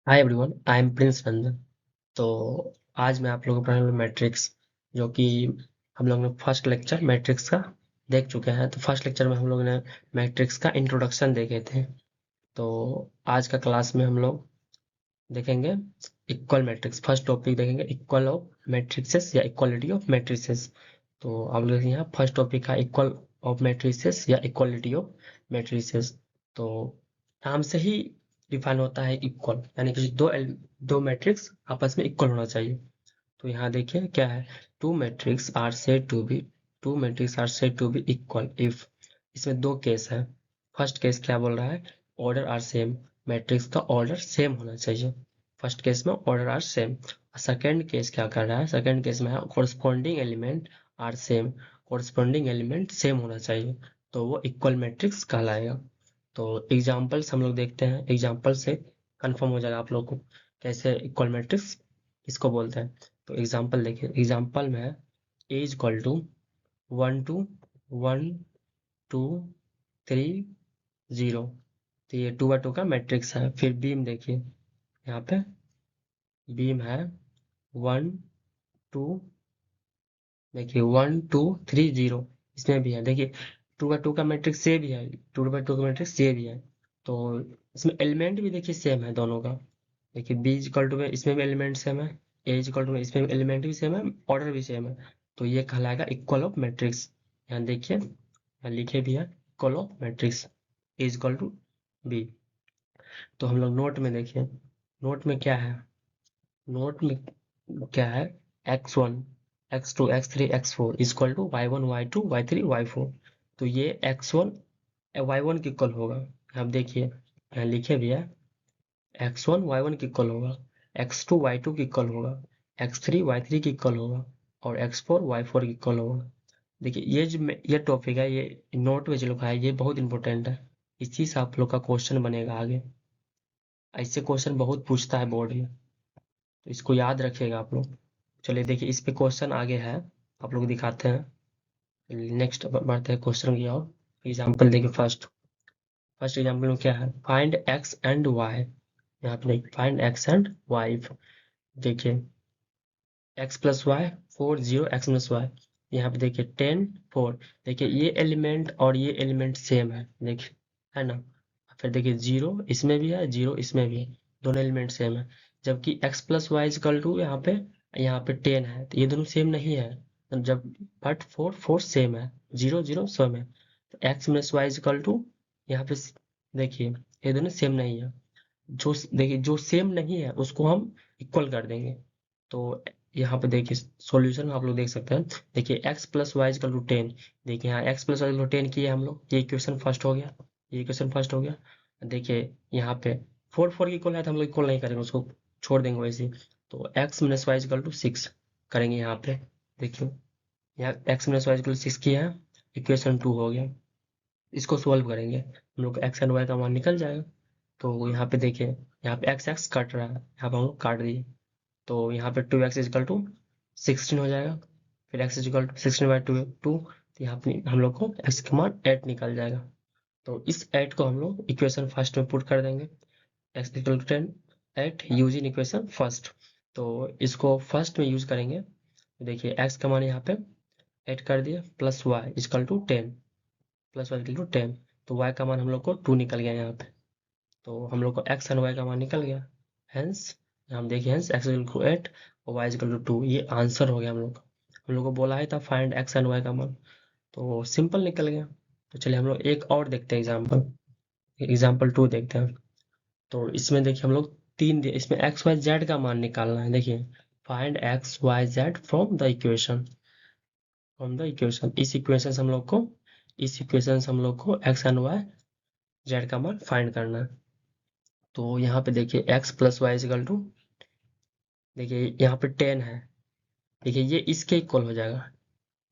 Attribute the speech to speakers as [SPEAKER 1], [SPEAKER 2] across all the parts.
[SPEAKER 1] Hi everyone, I am Prince Nandan. तो आज मैं आप लोगों को पढ़ाने वाला मैट्रिक्स, जो कि हम लोग ने फर्स्ट लेक्चर मैट्रिक्स का देख चुके हैं। तो फर्स्ट लेक्चर में हम लोग ने मैट्रिक्स का इंट्रोडक्शन देखे थे। तो आज का क्लास में हम लोग देखेंगे इक्वल मैट्रिक्स। फर्स्ट टॉपिक देखेंगे इक्वल ऑफ मैट्रिक्सेस या इक्वालिटी ऑफ मैट्रिसेस। तो आप लोग यहाँ फर्स्ट टॉपिक है इक्वल ऑफ मैट्रिसेस या इक्वालिटी ऑफ मैट्रिसेस। तो नाम से ही डिफाइन होता है इक्वल, यानी कि दो मैट्रिक्स आपस में इक्वल होना चाहिए। तो यहाँ देखिए क्या है, two matrix are said to be two matrix are said to be equal if. इसमें दो केस है। फर्स्ट केस क्या बोल रहा है, ऑर्डर आर सेम, मैट्रिक्स का ऑर्डर सेम होना चाहिए। फर्स्ट केस में order are same. Second case क्या कर रहा है, सेकंड केस में है corresponding element are same, corresponding element same होना चाहिए, तो वो इक्वल मैट्रिक्स कहलाएगा। तो एग्जाम्पल्स हम लोग देखते हैं, एग्जाम्पल से कंफर्म हो जाएगा आप लोग को कैसे इक्वल मैट्रिक्स इसको बोलते हैं। तो एग्जाम्पल देखिए, एग्जाम्पल में है ए इज इक्वल टू 1 2 1 2 3 0। तो ये 2 बाय 2 का मैट्रिक्स है। फिर बीम देखिए, यहाँ पे बीम है 1 2, देखिए 1 2 3 0। इसमें भी है, देखिए 2 बाय 2 का मैट्रिक्स ये भी है, 2 बाय 2 का मैट्रिक्स ये भी है। तो इसमें एलिमेंट भी देखिए सेम है दोनों का। देखिए बी इक्वल टू में इसमें भी एलिमेंट सेम है, ए इक्वल टू में इसमें भी एलिमेंट भी सेम है, ऑर्डर भी सेम है। तो ये कहलाएगा इक्वल ऑफ मैट्रिक्स। यहाँ देखिए, यहाँ लिखे भी है equal of matrix, A equal to B. तो हम लोग नोट में देखिए, नोट में क्या है, नोट में क्या है, x1 x2 x3 x4 equal to y1 y2 y3 y4। तो ये x1 y1 की इक्वल होगा। आप देखिए यहाँ लिखे भी है x1 y1 की इक्वल होगा, x2 y2 की इक्वल होगा, x3 y3 की इक्वल होगा, और x4 y4 की इक्वल होगा। देखिए ये टॉपिक है, ये नोट में जो लिखा है ये बहुत इंपॉर्टेंट है। इसी से आप लोग का क्वेश्चन बनेगा आगे। ऐसे क्वेश्चन बहुत पूछता है बोर्ड में, तो इसको याद रखिएगा आप लोग। चलिए देखिए इस पे क्वेश्चन आगे है, आप लोग दिखाते हैं। नेक्स्ट बढ़ते हैं क्वेश्चन की ओर। एग्जाम्पल देखिए, फर्स्ट फर्स्ट एग्जाम्पल में क्या है, फाइंड एक्स एंड वाई। यहाँ पे देखिए फाइंड एक्स एंड वाई। देखिए x plus Y 4 0 x plus y. यहाँ पे देखिए 10 4। देखिए ये एलिमेंट और ये एलिमेंट सेम है, देखिए है ना। फिर देखिए 0 इसमें भी है, 0 इसमें भी है, दोनों एलिमेंट सेम है। जबकि x plus y is equal to यहाँ पे 10 है, तो ये दोनों सेम नहीं है। जब बट 4 4 सेम है, 0 0 सेम है। तो x minus y is equal to यहाँ पे देखिए ये दोनों सेम नहीं है। जो देखिए जो सेम नहीं है उसको हम इक्वल कर देंगे। तो यहाँ पे देखिए सॉल्यूशन आप लोग देख सकते हैं। देखिए x plus y is equal to 10। देखिए यहाँ x plus y is equal to 10 किए हम लोग, ये इक्वेशन फर्स्ट हो गया, ये इक्वेशन फर्स्ट हो गया। देखिए यहाँ पे 4 4 की इक्वल है तो हम लोग इक्वल नहीं करेंगे, उसको छोड़ देंगे वैसे ही। तो x minus y is equal to 6 करेंगे यहाँ पे। देखिए यहाँ x minus y is equal to 6 किया है, इक्वेशन 2 हो गया। इसको सोल्व करेंगे हम लोग एक्स एंड वाई का मान निकल जाएगा। तो यहाँ पे देखिए, यहाँ पे एक्स एक्स कट रहा है, यहाँ पे हम लोग काट दिए। तो यहाँ पे 2x इजकल टू 16 हो जाएगा। फिर x इजकल टू 16/2 तो यहाँ पे हम लोग को x का मान 8 निकल जाएगा। तो इस 8 को हम लोग इक्वेशन फर्स्ट में पुट कर देंगे, x equal to 10 8 using equation first. तो इसको फर्स्ट में यूज करेंगे। देखिए x का मान यहाँ पे 8 कर दिया, plus y is equal to 10, plus y equal to 10। तो y का मान हम लोग को 2 निकल गया यहाँ पे। तो हम लोग को x एंड y का मान निकल गया। हेंस हम देखिए, हेंस x इक्वल टू 8 और y इक्वल टू 2, ये आंसर हो गया हम लोग का। हम लोग को बोला है था फाइंड x एंड y का मान, तो सिंपल निकल गया। तो चलिए हम लोग एक और देखते हैं एग्जाम्पल, एग्जाम्पल 2 देखते हैं। तो इसमें देखिए हम लोग इसमें x y z का मान निकालना है। देखिए find x y z from the equation, from the equation. इस इक्वेशन से हम लोग को x एंड y z का मान फाइंड करना है। तो यहाँ पे देखिए x plus y equal to, देखिए यहाँ पे 10 है। देखिए ये इसके इक्वल हो जाएगा,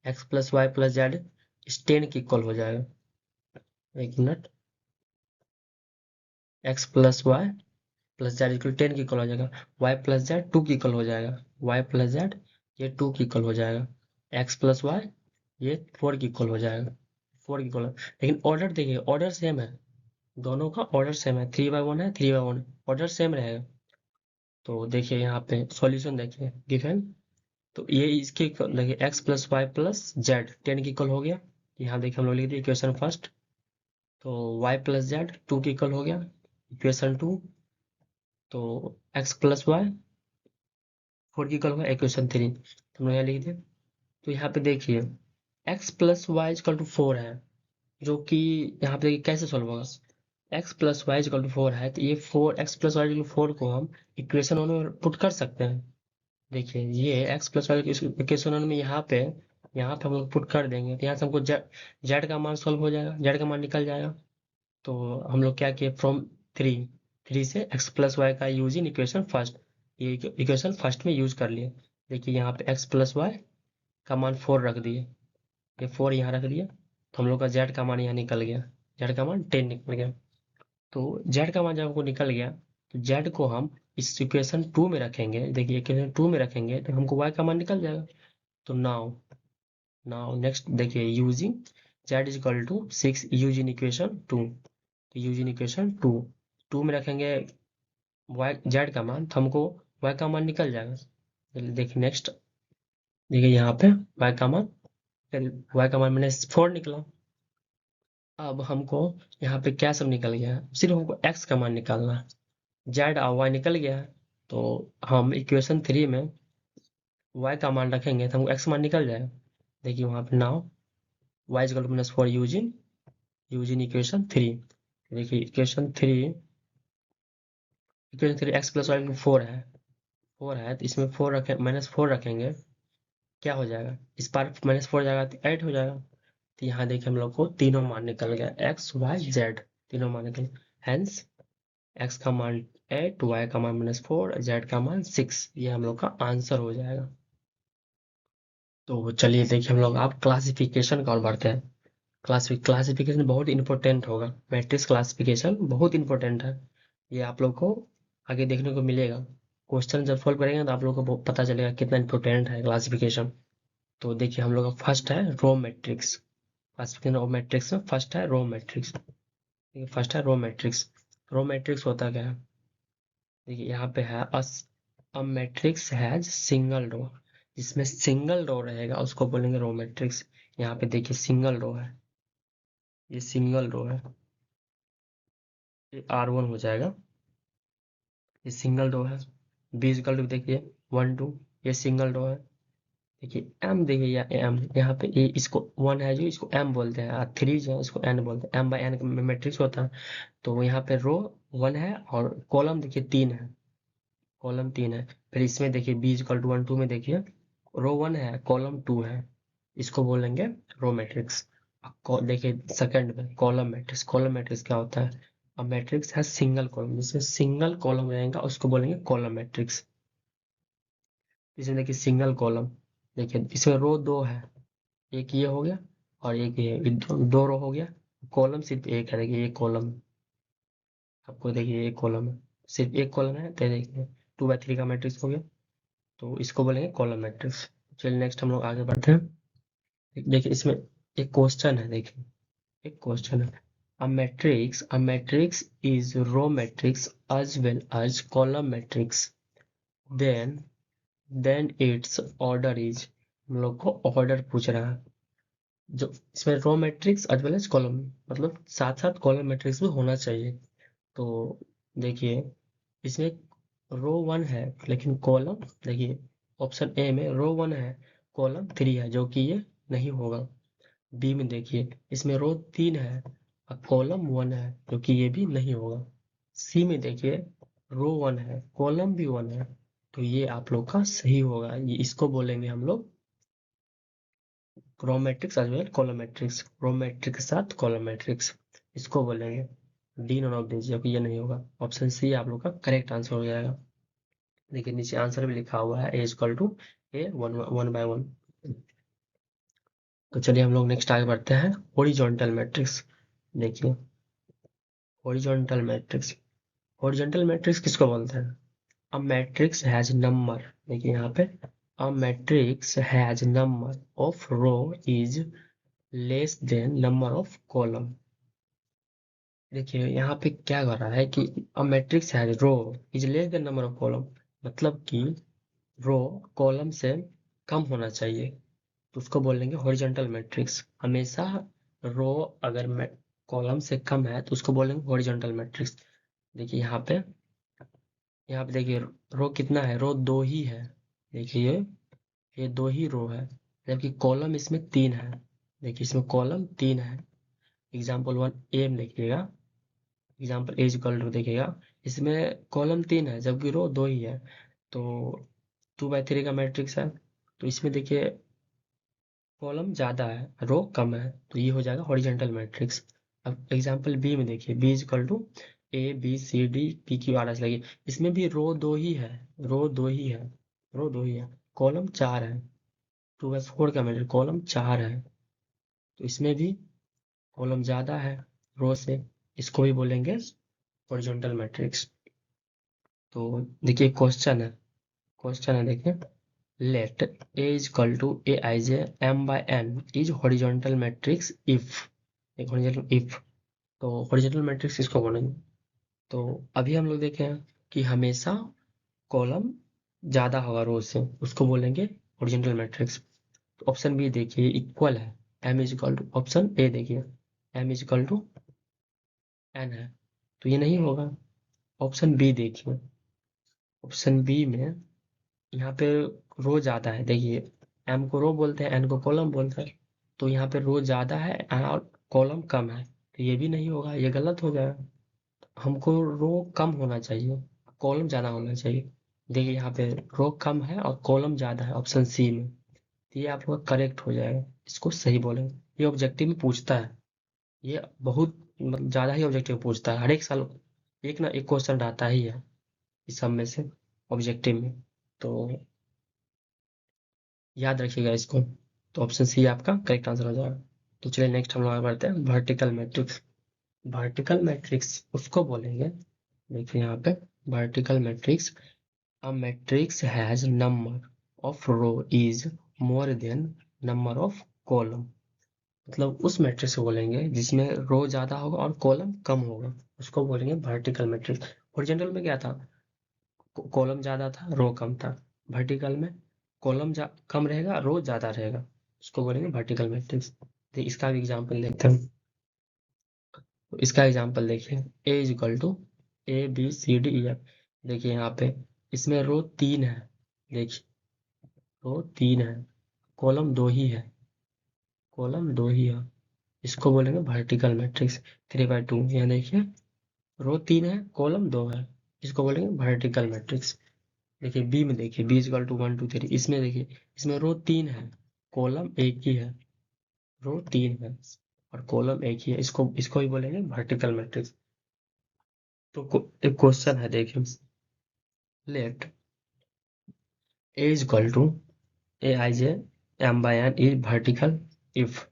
[SPEAKER 1] x plus y plus z इस 10 के इक्वल हो जाएगा। एक मिनट, x plus y plus z equal 10 के इक्वल हो जाएगा, वाई प्लस जेड 2 के इक्वल हो जाएगा, वाई प्लस जेड ये 2 के इक्वल हो जाएगा, एक्स प्लस वाई ये 4 के इक्वल हो जाएगा, 4 के इक्वल। लेकिन ऑर्डर देखिए, ऑर्डर सेम है, दोनों का ऑर्डर सेम है, 3/1 है, 3/1 ऑर्डर सेम रहेगा। तो देखिए यहाँ पे सॉल्यूशन देखिए गिवन। तो ये इसके देखिए x plus y plus z 10 के इक्वल हो गया। यहाँ देखिए हम लोग लिख दिए इक्वेशन फर्स्ट। तो वाई प्लस जेड 2 के इक्वल हो गया इक्वेशन 2। तो एक्स प्लस वाई 4 के इक्वल हो गया इक्वेशन 3। तो हम लोग यहाँ लिख दिए। तो यहाँ पे देखिए x plus y equal to 4 है, जो कि यहाँ पे देखिए कैसे सॉल्व होगा। X plus y equal to 4 है, तो ये 4 x plus y equal to 4 को हम इक्वेशन वन में पुट कर सकते हैं। देखिए ये X plus Y equation one में यहाँ पे हम लोग पुट कर देंगे, तो यहाँ से हमको जेड का मान सॉल्व हो जाएगा, जेड का मान निकल जाएगा। तो हम लोग क्या किए फ्रॉम थ्री थ्री से एक्स प्लस वाई का यूज इन इक्वेशन फर्स्ट, ये इक्वेशन फर्स्ट में यूज कर लिए। देखिए यहाँ पे एक्स प्लस वाई का मान 4 रख दिए, ये 4 यहाँ रख दिया। तो हम लोग का जेड का मान यहाँ निकल गया, जेड का मान 10 निकल गया। तो जेड का मान जब हमको निकल गया, तो जेड को हम इस इक्वेशन 2 में रखेंगे। देखिए इक्वेशन 2 में रखेंगे तो हमको वाई का मान निकल जाएगा। तो नाउ नाउ नेक्स्ट देखिए using Z is equal to 6 using equation 2। तो यूजिंग इक्वेशन 2 में रखेंगे वाई जेड का मान, तो हमको वाई का मान निकल जाएगा। देखिए नेक्स्ट देखिए यहाँ पे वाई का मान, वाई का मान मैंने 4 निकला। अब हमको यहाँ पे क्या सब निकल गया है, सिर्फ हमको एक्स का मान निकालना है। जेड और वाई निकल गया है, तो हम इक्वेशन 3 में वाई का मान रखेंगे तो हमको एक्स मान निकल जाएगा। देखिए वहाँ पे now Y equal to -4 using equation 3। देखिए equation three X plus Y 4 है, 4 है तो इसमें 4 रखें, -4 रखेंगे, क्या हो जाएगा, इस पार -4 जाएगा तो 8 हो जाएगा। तो यहाँ देखिए हम लोग को तीनों मान निकल गया, एक्स वाई जेड तीनों मान निकल। हेंस एक्स का मान 8, वाई का मान -4, जेड का मान 6, ये हम लोग का आंसर हो जाएगा। तो चलिए देखिए हम लोग आप क्लासिफिकेशन का और बढ़ते हैं। क्लासिफिकेशन बहुत इंपॉर्टेंट होगा, मैट्रिक्स क्लासिफिकेशन बहुत इंपॉर्टेंट है। ये आप लोग को आगे देखने को मिलेगा, क्वेश्चन जब सॉल्व करेंगे तो आप लोग को पता चलेगा कितना इंपॉर्टेंट है क्लासिफिकेशन। तो देखिए हम लोग का फर्स्ट है row matrix. Classification of matrix में फर्स्ट है रो मैट्रिक्स। देखिए फर्स्ट है रो मैट्रिक्स। रो मैट्रिक्स होता क्या है, देखिए यहाँ पे है a matrix has single row. जिसमें सिंगल रो रहेगा उसको बोलेंगे रो मैट्रिक्स। यहाँ पे देखिए सिंगल रो है, ये सिंगल रो है, ये R1 हो जाएगा, ये सिंगल रो है। बी इक्वल टू देखिए 1 2, ये सिंगल रो है। देखिए एम, देखिए या एम, यहाँ पे ये इसको 1 है जो इसको एम बोलते हैं, और 3 जो है इसको एन बोलते हैं, एम बाई एन मैट्रिक्स होता है। तो यहाँ पे रो 1 है और कॉलम देखिए 3 है, कॉलम 3 है। फिर इसमें देखिए बी इक्वल टू 1 2 में देखिए रो 1 है कॉलम 2 है, इसको बोलेंगे रो मैट्रिक्स। देखिए सेकंड में कॉलम मैट्रिक्स। कॉलम मैट्रिक्स क्या होता है, अ मैट्रिक्स है सिंगल कॉलम, जिसमें सिंगल कॉलम रहेगा उसको बोलेंगे कॉलम मैट्रिक्स। इसमें देखिए सिंगल कॉलम, देखिए इसमें रो 2 है, एक ये हो गया और एक ये, दो रो हो गया। कॉलम सिर्फ एक है, देखिए एक कॉलम, आपको देखिए एक कॉलम है, सिर्फ एक कॉलम है, तो देखिए 2 बाई 3 का मैट्रिक्स हो गया। तो इसको बोलेंगे कॉलम मैट्रिक्स। चलिए नेक्स्ट हम लोग आगे बढ़ते हैं। देखिए इसमें एक क्वेश्चन है, देखिए एक क्वेश्चन है, a matrix is row matrix as well as column matrix, then its order is, हम लोग को ऑर्डर पूछ रहा है। जो इसमें row matrix as well as column, मतलब साथ साथ कॉलम मैट्रिक्स भी होना चाहिए। तो देखिए इसमें रो 1 है लेकिन कॉलम, देखिए ऑप्शन ए में रो 1 है कॉलम 3 है, जो कि ये नहीं होगा। बी में देखिए इसमें रो 3 है और कॉलम 1 है, जो कि ये भी नहीं होगा। सी में देखिए रो 1 है कॉलम भी 1 है, तो ये आप लोग का सही होगा। ये इसको बोलेंगे हम लोग row matrix as well column matrix, row matrix के साथ कॉलम मैट्रिक्स, इसको बोलेंगे। डी नॉन ऑफ दीजिए, ये नहीं होगा। ऑप्शन सी आप लोग का करेक्ट आंसर हो जाएगा। देखिए नीचे आंसर भी लिखा हुआ है ए इक्वल टू ए 1/1। तो चलिए हम लोग नेक्स्ट आगे बढ़ते हैं, हॉरिजॉन्टल मैट्रिक्स। देखिए हॉरिजॉन्टल मैट्रिक्स, हॉरिजॉन्टल मैट्रिक्स किसको बोलते हैं, अ मैट्रिक्स हैज नंबर, देखिए यहाँ पे a matrix has number of row is less than number of column. देखिए यहाँ पे क्या कर रहा है कि a matrix has row is less than number of column. मतलब कि रो कॉलम से कम होना चाहिए, तो उसको बोलेंगे हॉरिजॉन्टल मैट्रिक्स। हमेशा रो अगर कॉलम से कम है तो उसको बोलेंगे हॉरिजॉन्टल मैट्रिक्स। देखिए यहाँ पे देखिए रो कितना है, रो 2 ही है। देखिए ये 2 ही रो है, जबकि कॉलम इसमें 3 है। देखिए इसमें कॉलम 3 है। एग्जाम्पल 1 ए में देखिएगा, एग्जाम्पल ए इक्वल टू देखिएगा, इसमें कॉलम 3 है जबकि रो 2 ही है। तो 2/3 का मैट्रिक्स है, तो इसमें देखिए कॉलम ज्यादा है रो कम है, तो ये हो जाएगा हॉरिजॉन्टल मैट्रिक्स। अब एग्जाम्पल बी में देखिए, B equal to A B C D P Q R S लगी, इसमें भी रो 2 ही है, रो 2 ही है, रो 2 ही है, कॉलम 4 है। 2/4 का मैट्रिक्स कॉलम 4 है, तो इसमें भी कॉलम ज्यादा है रो से, इसको भी बोलेंगे हॉरिजॉन्टल मैट्रिक्स। तो देखिए क्वेश्चन है देखिए, let A is equal to Aij m by n is horizontal matrix if, एक horizontal if, तो horizontal matrix इसको बोलेंगे। तो अभी हम लोग देखे हैं कि हमेशा कॉलम ज्यादा होगा रो से, उसको बोलेंगे horizontal matrix। तो ऑप्शन बी देखिए इक्वल है, m is equal to, option A देखिए m is equal to n है, तो ये नहीं होगा। ऑप्शन बी देखिए, ऑप्शन बी में यहाँ पे रो ज्यादा है, देखिए एम को रो बोलते हैं, एन को कॉलम बोलते हैं, तो यहाँ पे रो ज्यादा है और कॉलम कम है, तो ये भी नहीं होगा, ये गलत हो जाएगा। हमको रो कम होना चाहिए, कॉलम ज्यादा होना चाहिए। देखिए यहाँ पे रो कम है और कॉलम ज्यादा है ऑप्शन सी में, तो ये आपका करेक्ट हो जाएगा, इसको सही बोलेंगे। ये ऑब्जेक्टिव में पूछता है, ये बहुत मतलब ज्यादा ही ऑब्जेक्टिव पूछता है, हर एक साल एक ना एक क्वेश्चन आता ही है इस सब में से ऑब्जेक्टिव में, तो याद रखिएगा इसको। तो ऑप्शन सी आपका करेक्ट आंसर हो जाएगा। तो चलिए नेक्स्ट हम लोग आगे बढ़ते हैं, वर्टिकल मैट्रिक्स। वर्टिकल मैट्रिक्स उसको बोलेंगे, देखिए यहाँ पे vertical matrix, a matrix has number of row is more than number of column. मतलब उस मैट्रिक्स को बोलेंगे जिसमें रो ज्यादा होगा और कॉलम कम होगा, उसको बोलेंगे वर्टिकल मैट्रिक्स। हॉरिजॉन्टल में क्या था, कॉलम ज्यादा था रो कम था, वर्टिकल में कॉलम कम रहेगा रो ज्यादा रहेगा, उसको बोलेंगे वर्टिकल मैट्रिक्स। तो इसका भी एग्जांपल देखते हैं। तो इसका एग्जांपल देखिए, A is equal to A B C D E F. देखिए यहाँ पे इसमें रो 3 है, देखिए रो 3 है, कॉलम 2 ही है, कॉलम 2 ही है, इसको बोलेंगे वर्टिकल मैट्रिक्स। 3/2, यहाँ देखिए रो 3 है कॉलम 2 है, इसको बोलेंगे वर्टिकल मैट्रिक्स। देखिए बी में देखिए, बी इक्वल टू 1 2 3, इसमें देखिए इसमें रो 3 है, कॉलम एक ही है, रो 3 है और कॉलम एक ही है, इसको इसको ही बोलेंगे वर्टिकल मैट्रिक्स। तो एक क्वेश्चन है देखिए, let A is equal to A I J M by N is vertical if.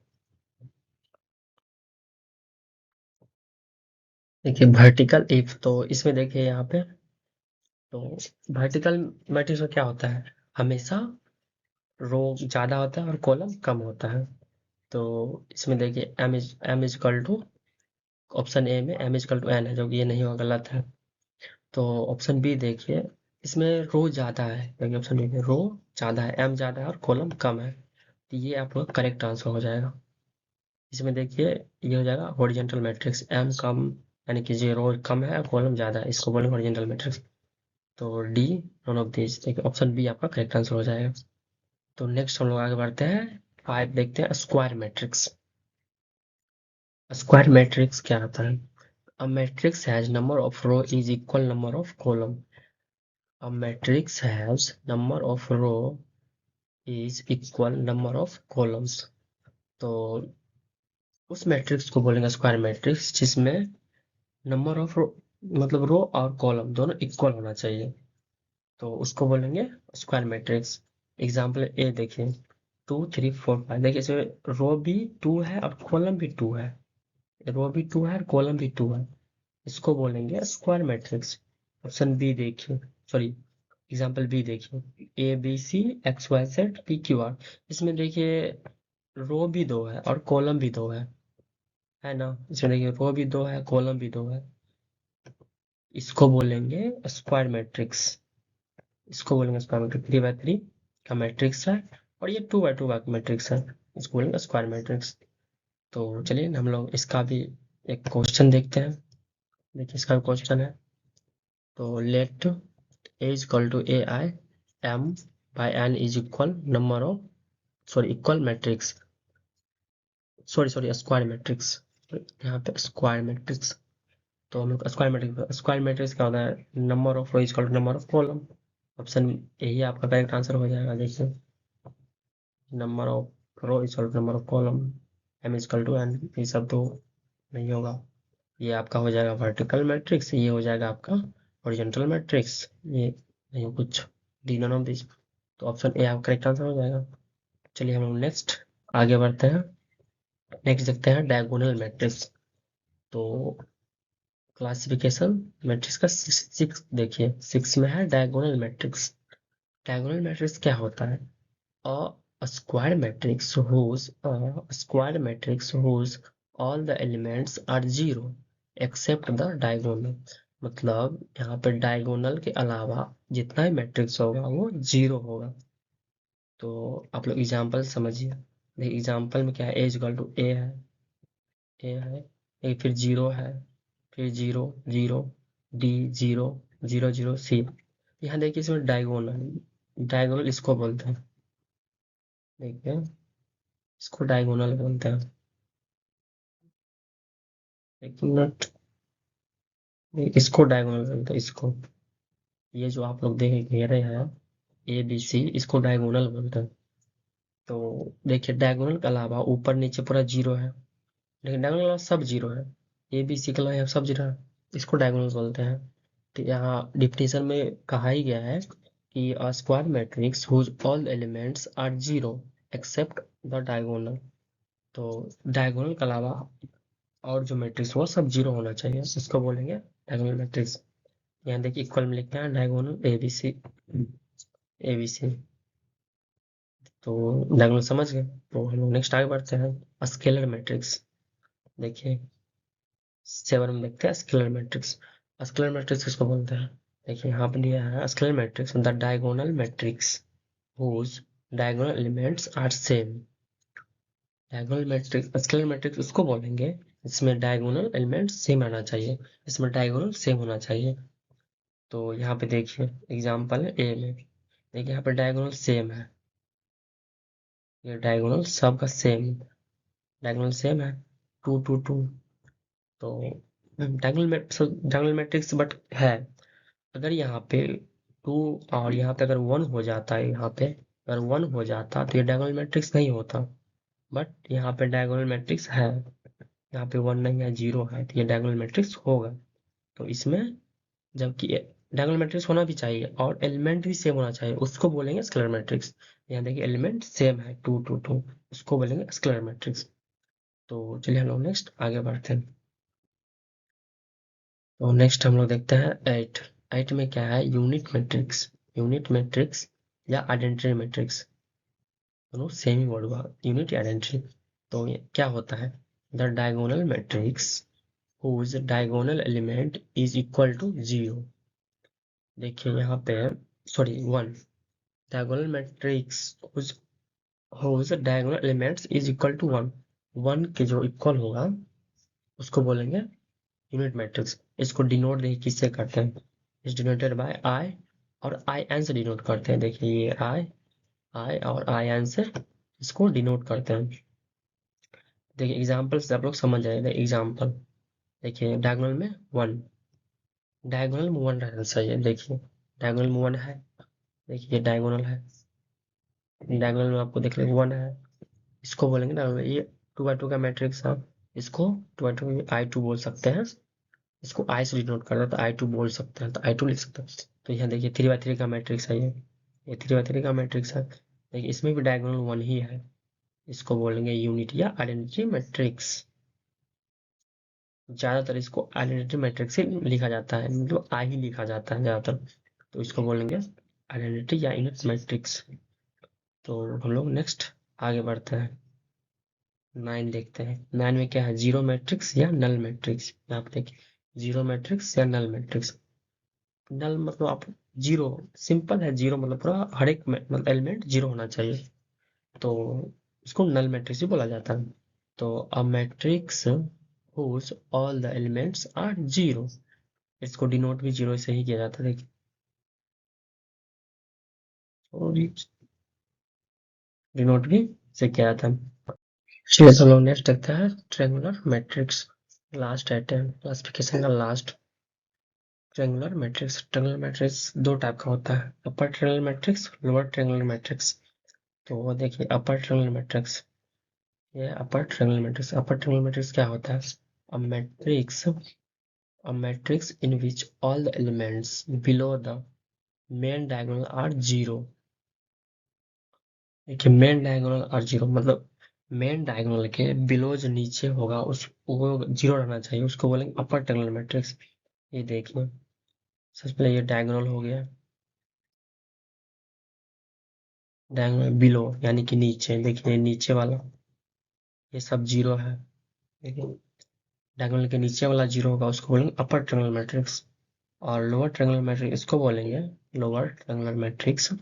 [SPEAKER 1] देखिए वर्टिकल इफ, तो इसमें देखिए यहाँ पे, तो वर्टिकल मैट्रिक्स में क्या होता है, हमेशा रो ज्यादा होता है और कॉलम कम होता है। तो इसमें देखिए M is equal to, option A में एम इक्वल टू एन है, जो कि ये नहीं होगा, गलत है। तो ऑप्शन बी देखिए, इसमें रो ज्यादा है, क्योंकि ऑप्शन बी में रो ज्यादा है, एम ज्यादा है और कॉलम कम है, तो ये आपका करेक्ट आंसर हो जाएगा। इसमें देखिए ये हो जाएगा हॉरिजॉन्टल मैट्रिक्स, एम कम यानी कि जो रो कम है और कॉलम ज्यादा है, इसको बोलेंगे हॉरिजॉन्टल मैट्रिक्स। तो डी नॉन ऑफ दिस, देखिए ऑप्शन बी आपका करेक्ट आंसर हो जाएगा। तो नेक्स्ट हम लोग आगे बढ़ते हैं, 5 देखते हैं स्क्वायर मैट्रिक्स। स्क्वायर मैट्रिक्स क्या होता है, A matrix has number of row is equal number of column. A matrix has number of row is equal number of columns. तो उस मैट्रिक्स को बोलेंगे स्क्वायर मैट्रिक्स जिसमें नंबर ऑफ रो, मतलब रो और कॉलम दोनों इक्वल होना चाहिए, तो उसको बोलेंगे स्क्वायर मैट्रिक्स। एग्जाम्पल ए देखिए, 2 3 4 5, देखिए इसमें रो भी 2 है और कॉलम भी 2 है, रो भी 2 है और कॉलम भी 2 है, इसको बोलेंगे स्क्वायर मैट्रिक्स। ऑप्शन बी देखिए, सॉरी एग्जाम्पल बी देखिए, A B C X Y Z P Q R, इसमें देखिए रो भी 2 है और कॉलम भी 2 है ना, इसमें देखिए रो भी 2 है कॉलम भी 2 है, इसको बोलेंगे स्क्वायर मैट्रिक्स, इसको बोलेंगे स्क्वायर मैट्रिक्स। 3 बाय 3 का मैट्रिक्स है और ये 2 बाय 2 का मैट्रिक्स है, इसको बोलेंगे स्क्वायर मैट्रिक्स। तो चलिए हम लोग इसका भी एक क्वेश्चन देखते हैं। देखिए इसका क्वेश्चन है, तो let A is equal to A I M by N is equal number of equal matrix, square matrix, यहाँ पे स्क्वायर मैट्रिक्स। तो हम लोग स्क्वायर मैट्रिक्स क्या होता है, number of row is equal to number of column. Option यही आपका करेक्ट आंसर हो जाएगा। देखिए number of row is equal to number of column, M is equal to N, ये सब तो नहीं होगा। ये आपका हो जाएगा वर्टिकल मैट्रिक्स, ये हो जाएगा आपका हॉरिजॉन्टल मैट्रिक्स, ये नहीं कुछ डी नन ऑफ दिस। तो ऑप्शन ए आपका करेक्ट आंसर हो जाएगा। चलिए हम लोग नेक्स्ट आगे बढ़ते हैं। नेक्स्ट देखते हैं डायगोनल मैट्रिक्स। तो क्लासिफिकेशन मैट्रिक्स का 6 देखिए, 6 में है डायगोनल मैट्रिक्स। डायगोनल मैट्रिक्स क्या होता है, a square matrix whose all the elements are zero except the diagonal। मतलब यहाँ पे डायगोनल के अलावा जितना भी मैट्रिक्स होगा वो जीरो होगा। तो आप लोग एग्जांपल समझिए। देखिए एग्जांपल में क्या है, ए इक्वल टू ए है, ए है, ए फिर जीरो है, फिर zero zero, D zero, zero zero C. यहाँ देखिए इसमें डायगोनल, डायगोनल इसको बोलते हैं। देखिए इसको डायगोनल बोलते हैं। एक मिनट, इसको डायगोनल बोलते हैं इसको। ये जो आप लोग देखे घेरे हैं ए बी सी, इसको डायगोनल बोलते हैं। तो देखिए डायगोनल के अलावा ऊपर नीचे पूरा जीरो है, लेकिन डायगोनल के अलावा सब जीरो है, ए बी सी के अलावा यहाँ सब जीरो है, इसको डायगोनल बोलते हैं। तो यहाँ डिफिनेशन में कहा ही गया है कि a square matrix whose all elements are zero except the diagonal. तो डायगोनल के अलावा और जो मैट्रिक्स वो सब जीरो होना चाहिए, इसको बोलेंगे डायगोनल मैट्रिक्स। यहाँ देखिए इक्वल में लिखते हैं diagonal A B C, A B C. तो डायगोनल समझ गए। तो हम लोग नेक्स्ट आगे बढ़ते हैं, स्केलर मैट्रिक्स। देखिए 7 में देखते हैं स्केलर मैट्रिक्स। स्केलर मैट्रिक्स किसको बोलते हैं, देखिए यहाँ पे दिया है scalar matrix the diagonal matrix whose diagonal elements are same। Diagonal matrix, scalar matrix उसको बोलेंगे इसमें डायगोनल एलिमेंट्स सेम आना चाहिए, इसमें डायगोनल सेम होना चाहिए। तो यहाँ पे देखिए एग्जांपल है ए में, देखिए यहाँ पे डायगोनल सेम है, ये डायगोनल सबका सेम, डायगोनल सेम है, 2 2 2। तो डायगोनल मैट्रिक्स बट है, अगर यहाँ पे 2 और यहाँ पे अगर 1 हो जाता है, यहाँ पे अगर 1 हो जाता तो ये डायगोनल मैट्रिक्स नहीं होता। बट यहाँ पे डायगोनल मैट्रिक्स है, यहाँ पे 1 नहीं है, 0 है, तो ये डायगोनल मैट्रिक्स होगा। तो इसमें जबकि डायगोनल मैट्रिक्स होना भी चाहिए और एलिमेंट भी सेम होना चाहिए, उसको बोलेंगे स्केलर मैट्रिक्स। यहाँ देखिए एलिमेंट सेम है 2 2 2, उसको बोलेंगे स्केलर मैट्रिक्स। तो चलिए हम लोग नेक्स्ट आगे बढ़ते हैं। तो नेक्स्ट हम लोग देखते हैं 8। 8 में क्या है, यूनिट मैट्रिक्स। यूनिट मैट्रिक्स या आइडेंटिटी मैट्रिक्स, दोनों सेम ही वर्ड हुआ, यूनिट या आइडेंटिटी। तो ये क्या होता है, the diagonal matrix whose diagonal element is equal to 0। देखिए यहाँ पे 1, diagonal matrix whose diagonal elements is equal to 1। 1 के जो इक्वल होगा उसको बोलेंगे यूनिट मैट्रिक्स। इसको डिनोट देखिए किससे करते हैं, इज डिनोटेड बाय आई, और आई एन से डिनोट करते हैं। देखिए ये आई और आई एन से इसको डिनोट करते हैं। देखिए एग्जाम्पल से आप लोग समझ जाएंगे। एग्जाम्पल देखिए डायगोनल में 1, डायगोनल में 1 रहना चाहिए। देखिए डायगोनल में 1 है, देखिए डायगोनल है, डायगोनल में आपको देख लीजिए 1 है, इसको बोलेंगे डायगोनल। ये 2 बाय 2 का मैट्रिक्स है, इसको 2 बाय 2 I2 बोल सकते हैं, इसको आई से डिनोट करता है तो I2 बोल सकते हैं, तो I2 लिख सकते हैं। तो यहाँ देखिए 3 बाय 3 का मैट्रिक्स है, ये 3 बाय 3 का मैट्रिक्स है। देखिए इसमें भी डायगोनल 1 ही है, इसको बोलेंगे यूनिट या आइडेंटिटी मैट्रिक्स। ज्यादातर इसको आइडेंटिटी मैट्रिक्स से लिखा जाता है, मतलब आई ही लिखा जाता है ज्यादातर, तो इसको बोलेंगे आइडेंटिटी या यूनिट मैट्रिक्स। तो हम लोग नेक्स्ट आगे बढ़ते हैं, 9 देखते हैं। 9 में क्या है, जीरो मैट्रिक्स या नल मैट्रिक्स। यहाँ पे देखिए जीरो मैट्रिक्स या नल मैट्रिक्स। नल मतलब आप जीरो, सिंपल है, जीरो मतलब पूरा हर एक मतलब एलिमेंट जीरो होना चाहिए, तो इसको नल मैट्रिक्स भी बोला जाता है। तो a matrix whose all the elements are zero, इसको डिनोट भी जीरो से ही किया जाता है, देखिए। और डिनोट भी से किया जाता है। चलिए तो हम लोग नेक्स्ट देखते हैं triangular matrix, last item classification का लास्ट। ट्रेंगुलर मैट्रिक्स दो टाइप का होता है, upper triangular matrix, lower triangular matrix. तो वो देखिए अपर ट्रेंगुलर मैट्रिक्स, ये upper triangular matrix, upper triangular matrix क्या होता है? A matrix, a matrix in which all the elements below the main diagonal are zero। देखिए मेन डायगोनल आर जीरो मतलब main diagonal के बिलो जो नीचे होगा उस वो जीरो रहना चाहिए, उसको बोलेंगे अपर ट्रायंगुलर मैट्रिक्स। ये देखिए सबसे पहले ये डायगोनल हो गया, डायगोनल बिलो यानी कि नीचे, देखिए नीचे वाला ये सब जीरो है, देखिए डायगोनल के नीचे वाला जीरो होगा, उसको बोलेंगे अपर ट्रायंगुलर मैट्रिक्स। और लोअर ट्रायंगुलर मैट्रिक्स इसको बोलेंगे lower triangular matrix,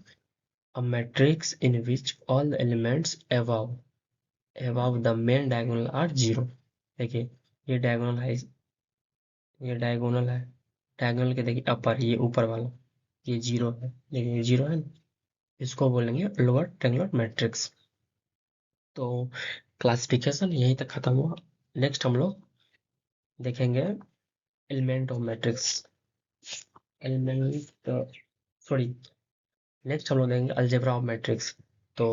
[SPEAKER 1] a matrix in which all the elements above the main diagonal are zero। देखिए ये डायगोनल है, ये डायगोनल है, डायगोनल के देखिए अपर ये ऊपर वाला ये जीरो है, देखिए ये जीरो है ना? इसको बोलेंगे लोअर ट्रायंगुलर मैट्रिक्स। तो क्लासिफिकेशन यहीं तक खत्म हुआ। नेक्स्ट हम लोग देखेंगे element of matrix, element sorry, next हम लोग देखेंगे अलजेब्रा ऑफ मैट्रिक्स। तो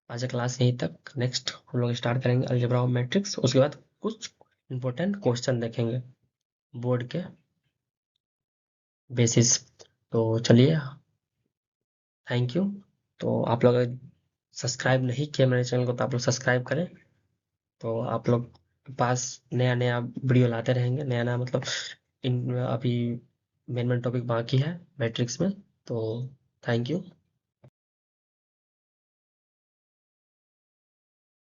[SPEAKER 1] आज का क्लास यहीं तक, नेक्स्ट हम लोग स्टार्ट करेंगे अलजेब्रा ऑफ मैट्रिक्स, उसके बाद कुछ इंपॉर्टेंट क्वेश्चन देखेंगे बोर्ड के बेसिस। तो चलिए, थैंक यू। तो आप लोग अगर सब्सक्राइब नहीं किया मेरे चैनल को तो आप लोग सब्सक्राइब करें, तो आप लोग के पास नया नया वीडियो लाते रहेंगे, नया नया मतलब इन अभी मेन मेन टॉपिक बाकी है मैट्रिक्स में। तो थैंक यू।